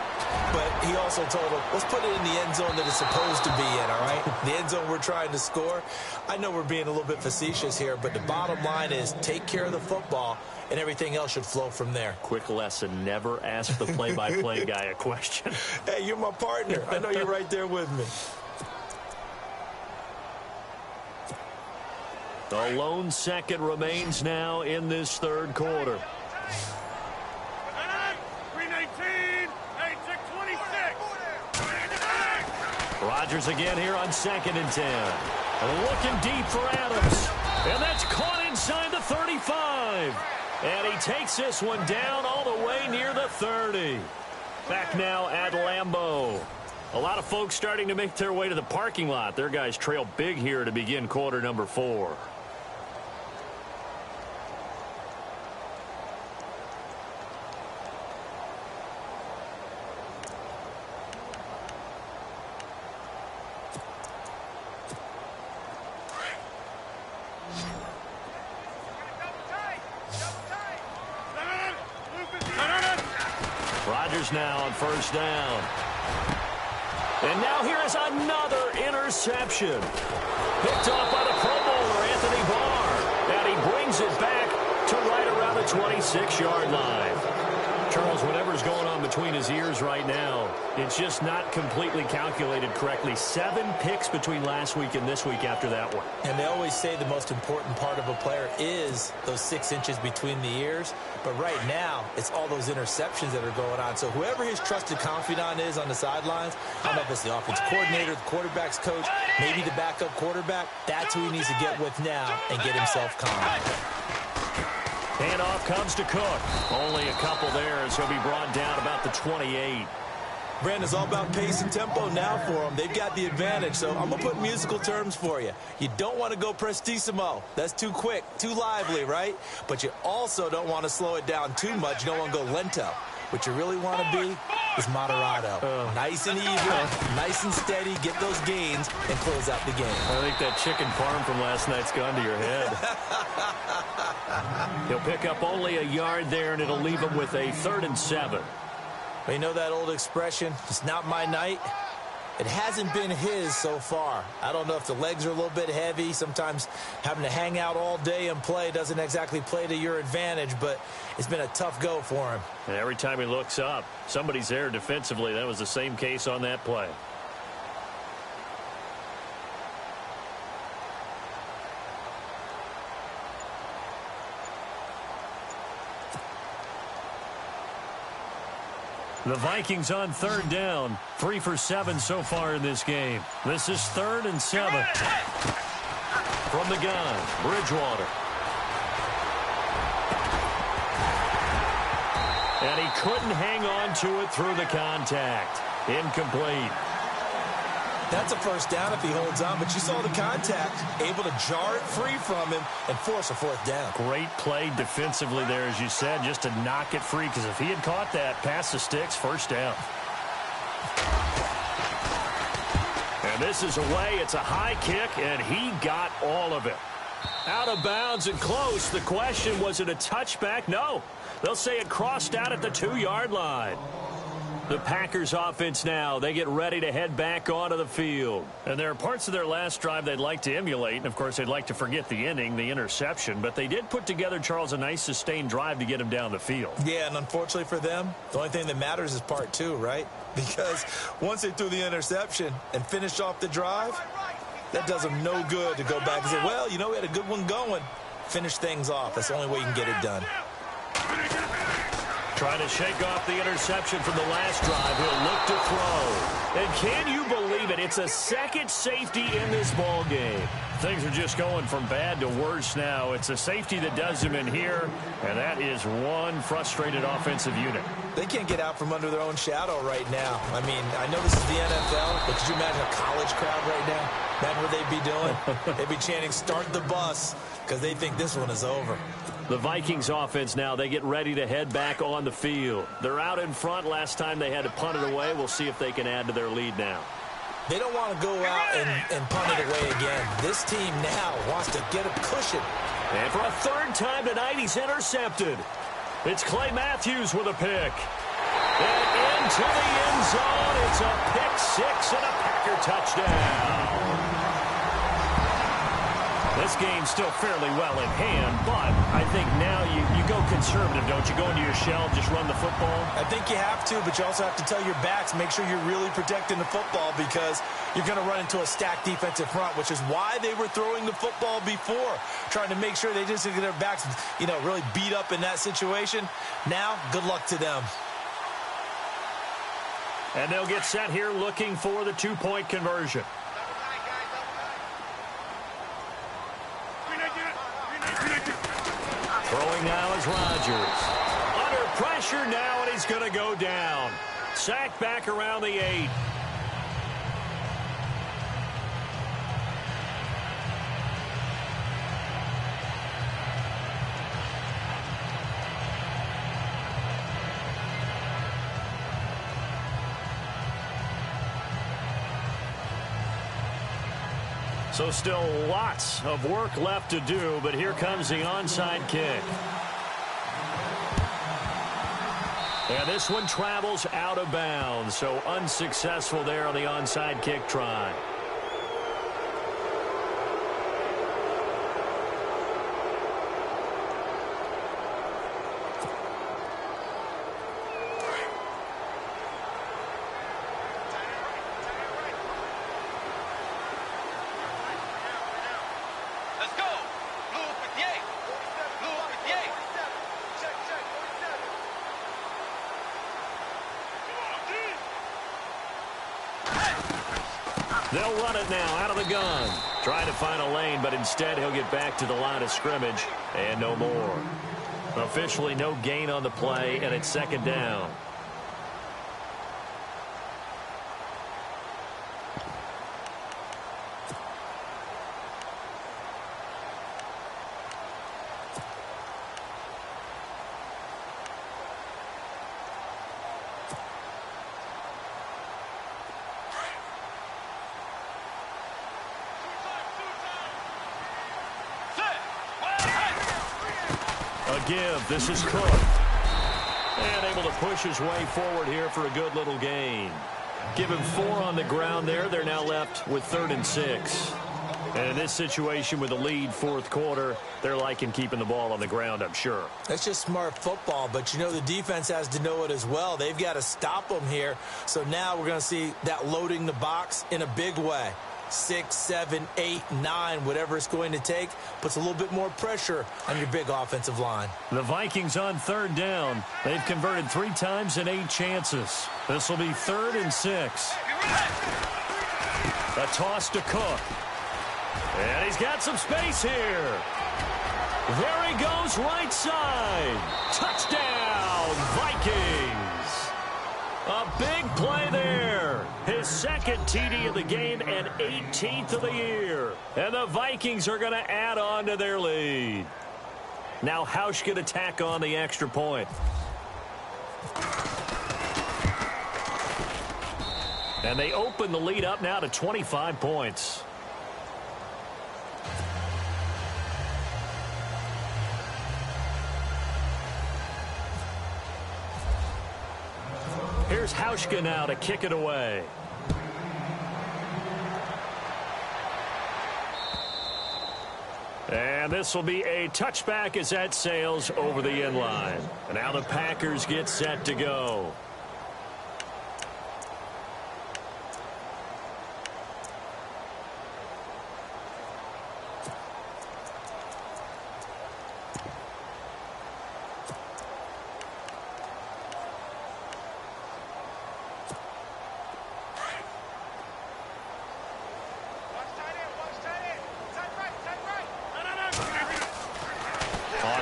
but he also told them, let's put it in the end zone that it's supposed to be in, all right? The end zone we're trying to score. I know we're being a little bit facetious here, but the bottom line is take care of the football, and everything else should flow from there. Quick lesson, never ask the play-by-play guy a question. Hey, you're my partner. I know you're right there with me. The lone second remains now in this 3rd quarter. 319, 26. Rodgers again here on 2nd and 10. Looking deep for Adams. And that's caught inside the 35. And he takes this one down all the way near the 30. Back now at Lambeau. A lot of folks starting to make their way to the parking lot. Their guys trail big here to begin quarter number 4. Rodgers now on 1st down. And now here is another interception. Picked off by the Pro Bowler, Anthony Barr. And he brings it back to right around the 26-yard line. Charles, whatever's going on between his ears right now, it's just not completely calculated correctly. 7 picks between last week and this week after that one. And they always say the most important part of a player is those 6 inches between the ears. But right now, it's all those interceptions that are going on. So whoever his trusted confidant is on the sidelines, I don't know if it's the offensive coordinator, the quarterback's coach, maybe the backup quarterback, that's who he needs to get with now and get himself calm. Handoff comes to Cook. Only a couple there as he'll be brought down about the 28. Brandon, it's all about pace and tempo now for them. They've got the advantage, so I'm going to put musical terms for you. You don't want to go prestissimo. That's too quick, too lively, right? But you also don't want to slow it down too much. You don't want to go lento. What you really want to be is moderato. Nice and even, nice and steady, get those gains, and close out the game. I think that chicken parm from last night's gone to your head. He'll pick up only a yard there, and it'll leave him with a 3rd and 7. Well, you know that old expression, it's not my night? It hasn't been his so far. I don't know if the legs are a little bit heavy. Sometimes having to hang out all day and play doesn't exactly play to your advantage, but it's been a tough go for him. And every time he looks up, somebody's there defensively. That was the same case on that play. The Vikings on 3rd down. 3 for 7 so far in this game. This is 3rd and 7. From the gun, Bridgewater. And he couldn't hang on to it through the contact. Incomplete. That's a 1st down if he holds on, but you saw the contact, able to jar it free from him and force a 4th down. Great play defensively there, as you said, just to knock it free, because if he had caught that, past the sticks, 1st down. And this is away. It's a high kick, and he got all of it. Out of bounds and close. The question, was it a touchback? No. They'll say it crossed out at the 2-yard line. The Packers offense now, they get ready to head back onto the field. And there are parts of their last drive they'd like to emulate. And, of course, they'd like to forget the inning, the interception. But they did put together, Charles, a nice sustained drive to get him down the field. Yeah, and unfortunately for them, the only thing that matters is part 2, right? Because once they threw the interception and finished off the drive, that does them no good to go back and say, well, you know, we had a good one going. Finish things off. That's the only way you can get it done. Trying to shake off the interception from the last drive. He'll look to throw. And can you believe it? It's a 2nd safety in this ball game. Things are just going from bad to worse now. It's a safety that does him in here, and that is one frustrated offensive unit. They can't get out from under their own shadow right now. I mean, I know this is the NFL, but could you imagine a college crowd right now? Imagine what they'd be doing. They'd be chanting, "Start the bus," because they think this one is over. The Vikings offense now, they get ready to head back on the field. They're out in front. Last time they had to punt it away. We'll see if they can add to their lead now. They don't want to go out and punt it away again. This team now wants to get a cushion. And for a 3rd time tonight, he's intercepted. It's Clay Matthews with a pick. And into the end zone. It's a pick 6 and a Packer touchdown. This game's still fairly well in hand, but I think now you go conservative, don't you? Go into your shell, just run the football? I think you have to, but you also have to tell your backs, make sure you're really protecting the football, because you're going to run into a stacked defensive front, which is why they were throwing the football before, trying to make sure they just get their backs, you know, really beat up in that situation. Now, good luck to them. And they'll get set here looking for the 2-point conversion. Throwing now is Rodgers. Under pressure now, and he's going to go down. Sacked back around the 8. So still lots of work left to do, but here comes the onside kick. And this one travels out of bounds, so unsuccessful there on the onside kick try. They'll run it now out of the gun. Trying to find a lane, but instead he'll get back to the line of scrimmage and no more. Officially no gain on the play, and it's second down. Give. This is Cook. And able to push his way forward here for a good little gain. Give him 4 on the ground there. They're now left with 3rd and 6. And in this situation with the lead fourth quarter, they're liking keeping the ball on the ground, I'm sure. That's just smart football, but you know the defense has to know it as well. They've got to stop them here. So now we're going to see that loading the box in a big way. 6, 7, 8, 9, whatever it's going to take, puts a little bit more pressure on your big offensive line. The Vikings on 3rd down. They've converted 3 times in 8 chances. This will be 3rd and 6. A toss to Cook. And he's got some space here. There he goes, right side. Touchdown, Vikings. A big play there. His 2nd TD of the game and 18th of the year. And the Vikings are going to add on to their lead. Now Hausch going to tack on the extra point. And they open the lead up now to 25 points. Here's Hauschka now to kick it away. And this will be a touchback as that sails over the end line. And now the Packers get set to go.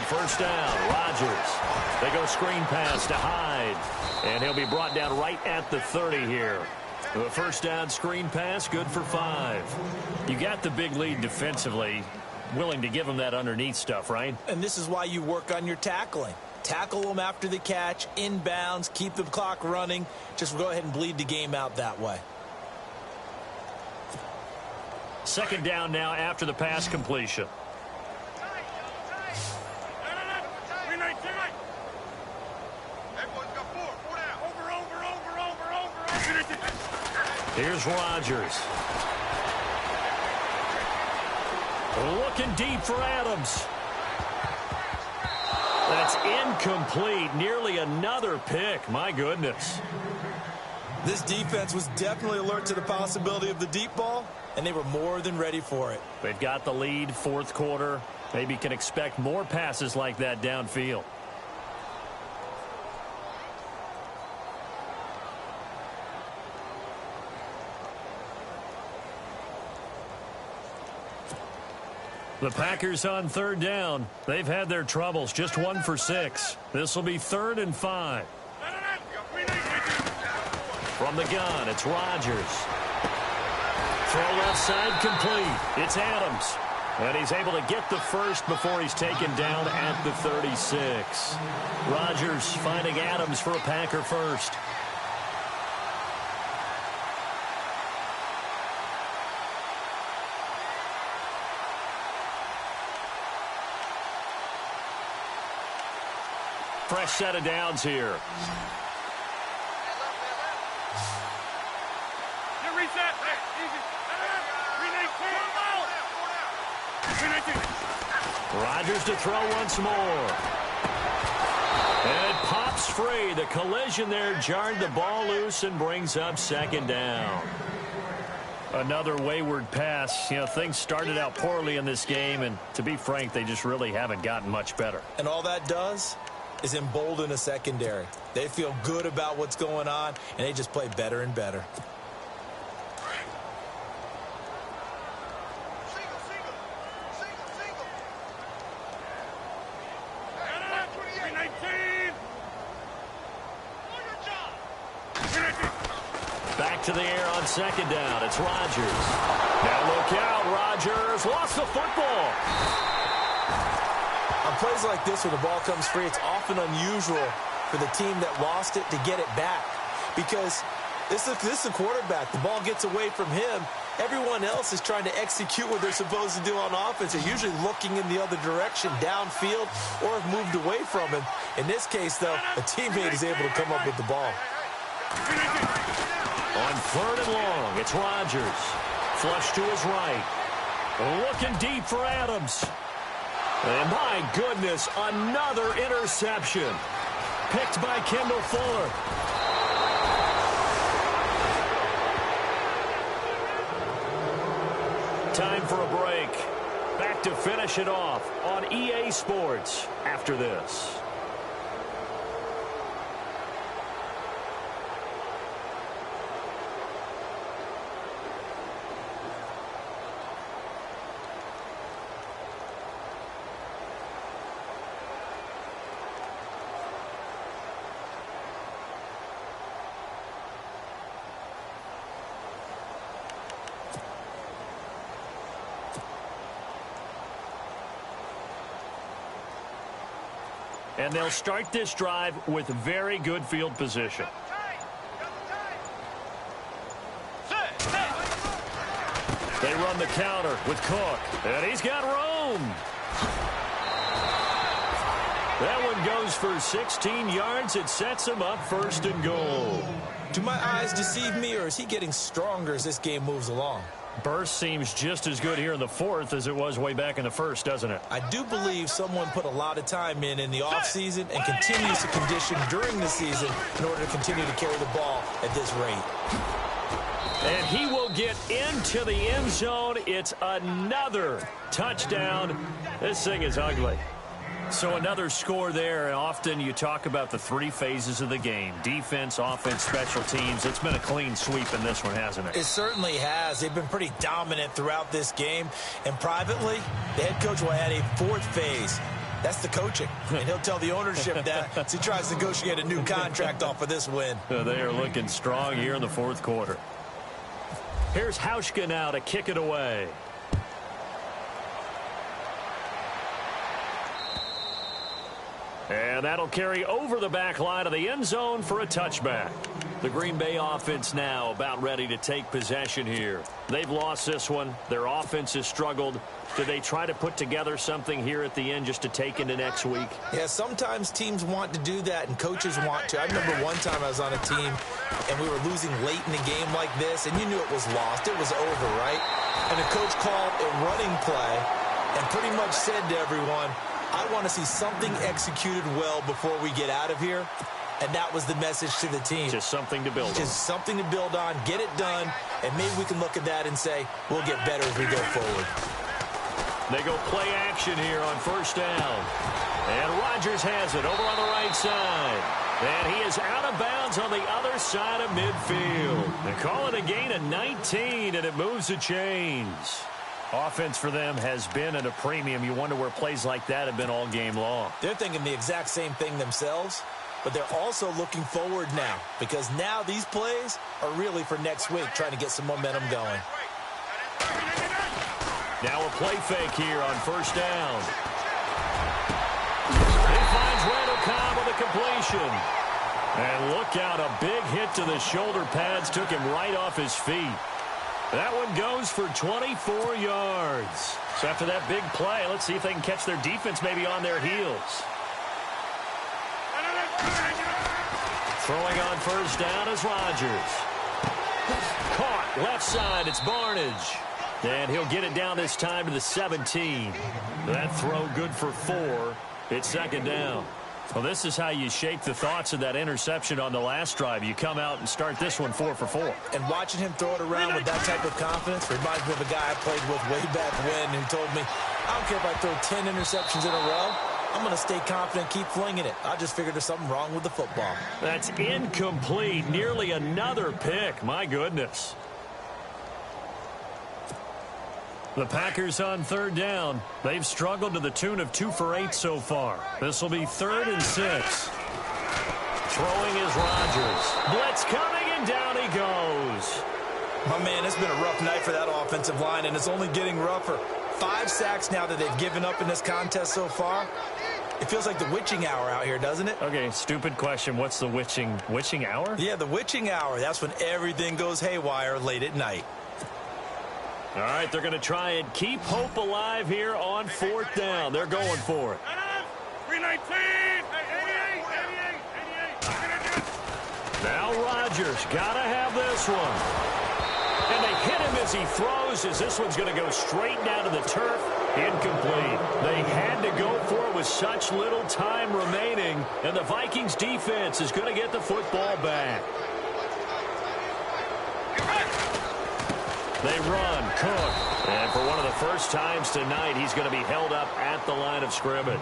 First down, Rodgers. They go screen pass to Hyde. And he'll be brought down right at the 30 here. The first down screen pass, good for 5. You got the big lead defensively. Willing to give them that underneath stuff, right? And this is why you work on your tackling. Tackle them after the catch, inbounds, keep the clock running. Just go ahead and bleed the game out that way. Second down now after the pass completion. Here's Rodgers. Looking deep for Adams. That's incomplete. Nearly another pick. My goodness. This defense was definitely alert to the possibility of the deep ball, and they were more than ready for it. They've got the lead fourth quarter. Maybe can expect more passes like that downfield. The Packers on 3rd down. They've had their troubles. Just 1 for 6. This will be 3rd and 5. From the gun, it's Rodgers. Throw left side complete. It's Adams. And he's able to get the first before he's taken down at the 36. Rodgers finding Adams for a Packer first. fresh set of downs here. Reset. Easy. 319. Rodgers to throw once more. And it pops free. The collision there jarred the ball loose and brings up second down. Another wayward pass. You know, things started out poorly in this game, and to be frank, they just really haven't gotten much better. And all that does is embolden a secondary. They feel good about what's going on, and they just play better and better. Back to the air on second down. It's Rodgers. Now look out. Rodgers lost the football. On plays like this, when the ball comes free, it's often unusual for the team that lost it to get it back. Because this is the quarterback. The ball gets away from him. Everyone else is trying to execute what they're supposed to do on offense. They're usually looking in the other direction, downfield, or have moved away from him. In this case, though, a teammate is able to come up with the ball. On third and long, it's Rodgers. Flush to his right. Looking deep for Adams. And my goodness, another interception. Picked by Kendall Fuller. Time for a break. Back to finish it off on EA Sports after this. And they'll start this drive with very good field position. They run the counter with Cook. And he's got room. That one goes for 16 yards. It sets him up first and goal. Do my eyes deceive me, or is he getting stronger as this game moves along? Burst seems just as good here in the fourth as it was way back in the first, doesn't it? I do believe someone put a lot of time in the offseason and continues to condition during the season in order to continue to carry the ball at this rate. And he will get into the end zone. It's another touchdown. This thing is ugly. So another score there, and often you talk about the three phases of the game. Defense, offense, special teams. It's been a clean sweep in this one, hasn't it? It certainly has. They've been pretty dominant throughout this game. And privately, the head coach will add a fourth phase. That's the coaching. And he'll tell the ownership that as he tries to negotiate a new contract off of this win. They are looking strong here in the fourth quarter. Here's Hauschka now to kick it away. And that'll carry over the back line of the end zone for a touchback. The Green Bay offense now about ready to take possession here. They've lost this one. Their offense has struggled. Do they try to put together something here at the end just to take into next week? Yeah, sometimes teams want to do that and coaches want to. I remember one time I was on a team and we were losing late in the game like this, and you knew it was lost. It was over, right? And the coach called a running play and pretty much said to everyone, I want to see something executed well before we get out of here. And that was the message to the team. Just something to build on. Just something to build on, get it done, and maybe we can look at that and say, we'll get better as we go forward. They go play action here on first down. And Rodgers has it over on the right side. And he is out of bounds on the other side of midfield. They call it a gain of 19, and it moves the chains. Offense for them has been at a premium. You wonder where plays like that have been all game long. They're thinking the exact same thing themselves, but they're also looking forward now because now these plays are really for next week, trying to get some momentum going. Now a play fake here on first down. He finds Randall Cobb with a completion. And look out, a big hit to the shoulder pads took him right off his feet. That one goes for 24 yards. So after that big play, let's see if they can catch their defense maybe on their heels. Throwing on first down is Rodgers. Caught left side. It's Barnage. And he'll get it down this time to the 17. That throw good for 4. It's second down. Well, this is how you shake the thoughts of that interception on the last drive. You come out and start this one 4 for 4. And watching him throw it around with that type of confidence reminds me of a guy I played with way back when who told me, I don't care if I throw 10 interceptions in a row. I'm going to stay confident, keep flinging it. I just figured there's something wrong with the football. That's incomplete. Nearly another pick. My goodness. The Packers on third down. They've struggled to the tune of 2 for 8 so far. This will be 3rd and 6. Throwing is Rodgers. Blitz coming, and down he goes. My man, it's been a rough night for that offensive line, and it's only getting rougher. 5 sacks now that they've given up in this contest so far. It feels like the witching hour out here, doesn't it? Okay, stupid question. What's the witching hour? Yeah, the witching hour. That's when everything goes haywire late at night. All right, they're going to try and keep hope alive here on 4th down. They're going for it. 319! Now Rodgers got to have this one. And they hit him as he throws, as this one's going to go straight down to the turf. Incomplete. They had to go for it with such little time remaining. And the Vikings defense is going to get the football back. They run, Cook. And for one of the first times tonight, he's going to be held up at the line of scrimmage.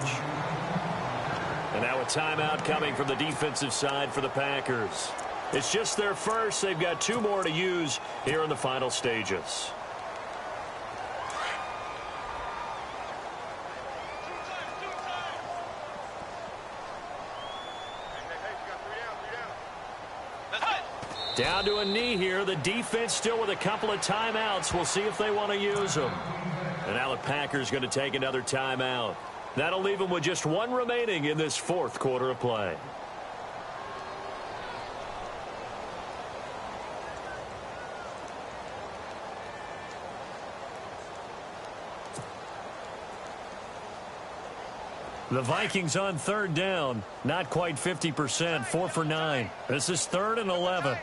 And now a timeout coming from the defensive side for the Packers. It's just their first. They've got 2 more to use here in the final stages. Down to a knee here. The defense still with a couple of timeouts. We'll see if they want to use them. And now the Packers going to take another timeout. That'll leave them with just 1 remaining in this 4th quarter of play. The Vikings on 3rd down. Not quite 50%. 4 for 9. This is 3rd and 11.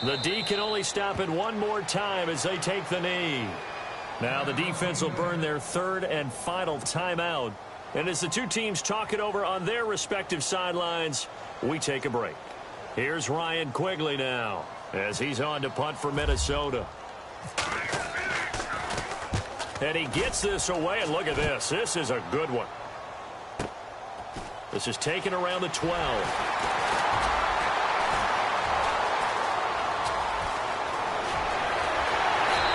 The D can only stop it 1 more time as they take the knee. Now the defense will burn their 3rd and final timeout. And as the 2 teams talk it over on their respective sidelines, we take a break. Here's Ryan Quigley now as he's on to punt for Minnesota. And he gets this away, and look at this. This is a good one. This is taken around the 12.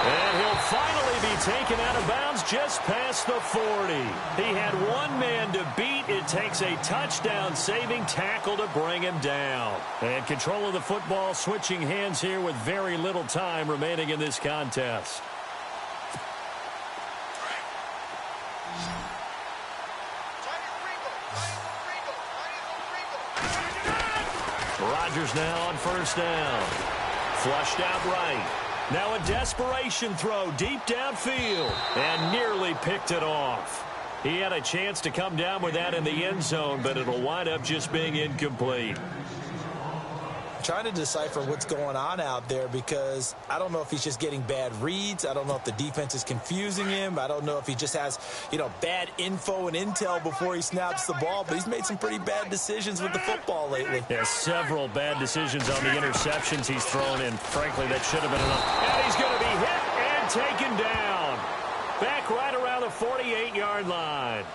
And he'll finally be taken out of bounds just past the 40. He had 1 man to beat. It takes a touchdown-saving tackle to bring him down. And control of the football switching hands here with very little time remaining in this contest. Rodgers now on first down. Flushed out right. Now a desperation throw deep downfield. And nearly picked it off. He had a chance to come down with that in the end zone, but it'll wind up just being incomplete. Trying to decipher what's going on out there because I don't know if he's just getting bad reads. I don't know if the defense is confusing him. I don't know if he just has, bad info and intel before he snaps the ball. But he's made some pretty bad decisions with the football lately. Yeah, several bad decisions on the interceptions he's thrown in. Frankly, that should have been enough. And he's going to be hit and taken down. Back right around the 48-yard line.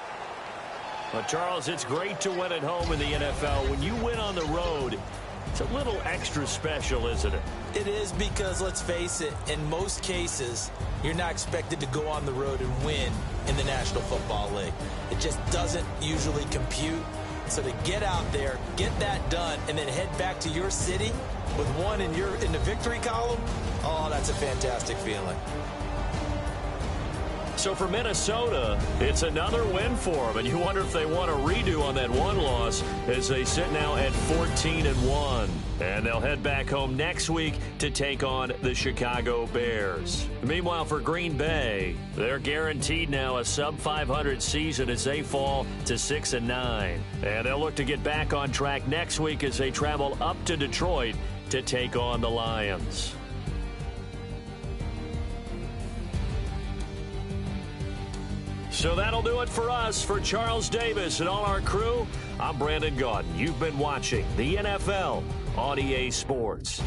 Well, Charles, it's great to win at home in the NFL. When you win on the road, it's a little extra special, isn't it? It is because, let's face it, in most cases, you're not expected to go on the road and win in the National Football League. It just doesn't usually compute. So to get out there, get that done, and then head back to your city with 1 in the victory column, oh, that's a fantastic feeling. So for Minnesota, it's another win for them, and you wonder if they want a redo on that one loss as they sit now at 14-1. And they'll head back home next week to take on the Chicago Bears. Meanwhile, for Green Bay, they're guaranteed now a sub-500 season as they fall to 6-9. And they'll look to get back on track next week as they travel up to Detroit to take on the Lions. So that'll do it for us. For Charles Davis and all our crew, I'm Brandon Gaudin. You've been watching the NFL on EA Sports.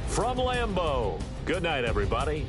From Lambeau, good night, everybody.